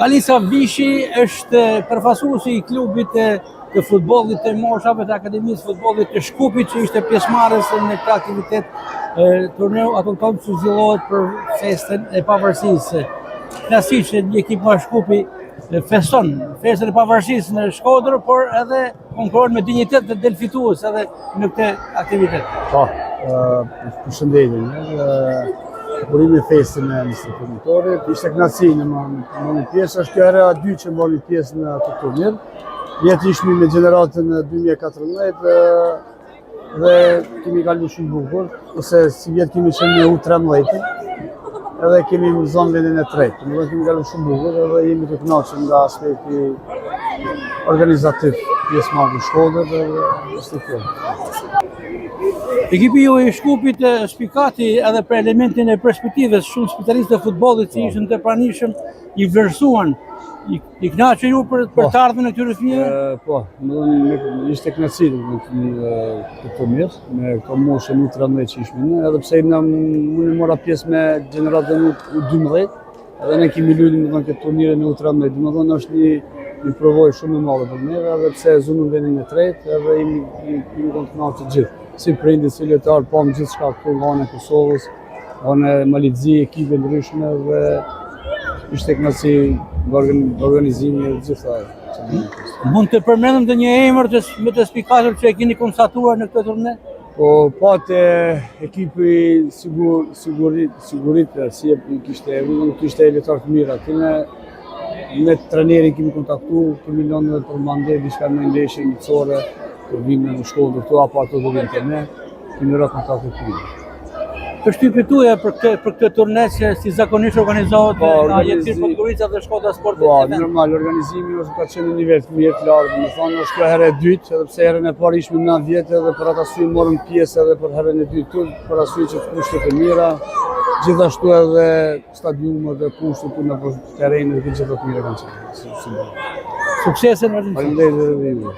Alisa Vishi është përfaqësuesi I klubit të futbollit të moshave të Akademisë Futbollit të Shkupit, që ishte pjesëmarrës në këtë aktivitet turneu Atonton që zhvillohet për festën e pavarësisë. Klasik që një ekip nga Shkupi feston festën e pavarësisë në Shkodër, por edhe konkuron me dinjitet dhe del fitues edhe në këtë aktivitet. Po, përshëndetje. Burimi festën e instruktorit, ishte kënaqësi në marrë pjesë, është kjo era e dytë që marrë pjesë në atë turnir. Vjetë ishmi me gjeneratën 2014 dhe kemi kalu shumë bukur, ose si vjetë kemi qenë në U13 edhe kemi në zonë vendin e tretë. Në kemi kalu shumë bukur edhe jemi të kënaqur nga aspekti organizativ pjesëmarrje në Shkodër dhe është kjo. Ekipi ju I Shkupit shpikati edhe për elementin e perspektives, shumë spitalistë të futbollit që ishën të pranishëm, I vlerësuan. I kënaqur ju për të ardhmen e këtyre fëmijëve? Po, ishte kënaqësi këtë turnir, me këto moshë U13 që ishme në, edhe pse unë mora pjesë me gjeneratën U12, edhe ne kemi luajtur në këtë turnire në U13, domethënë është një provojë shumë e madhe për neve, edhe pse zonën vendin e tretë, edhe jemi të kënaqur të gjithë. Si prindit, si lojtarë, pam gjithçka këtu nga ana e Kosovës, nga Malizia, ekipe ndryshme dhe ishte kënaqësi nga organizimi e gjitha. Mund të përmendëm të një emër me të spikatur që e keni konstatuar në këtë turne? Po, pate ekipi sigurit, si kishte lojtarë të mirë aty. Me trenerin kemi kontaktu, kemi lënë për mandej diçka në ndeshje miqësore, për vimë në Shkodër këtu apo ato do vinë të ne, kemi rrë kontakte të mirë. Përshtypjet tuaja për këtë turne që si zakonisht organizohet nga Jetir Podgorica dhe Shkodra Sport Event? Po, normal, organizimi është ka qenë në nivel të mirë të lartë, më thonë është kjo herë e dytë, edhe pse herën e parë ishme 9 vjetë edhe për atë arsye morëm pjesë edhe për herën e dytë, për arsye që kushtet e mira, gjithashtu edhe stadiumet dhe kushtet në terrenin dhe gjithë të mira kanë qenë. Suksese në vazhdim. Faleminderit edhe ju.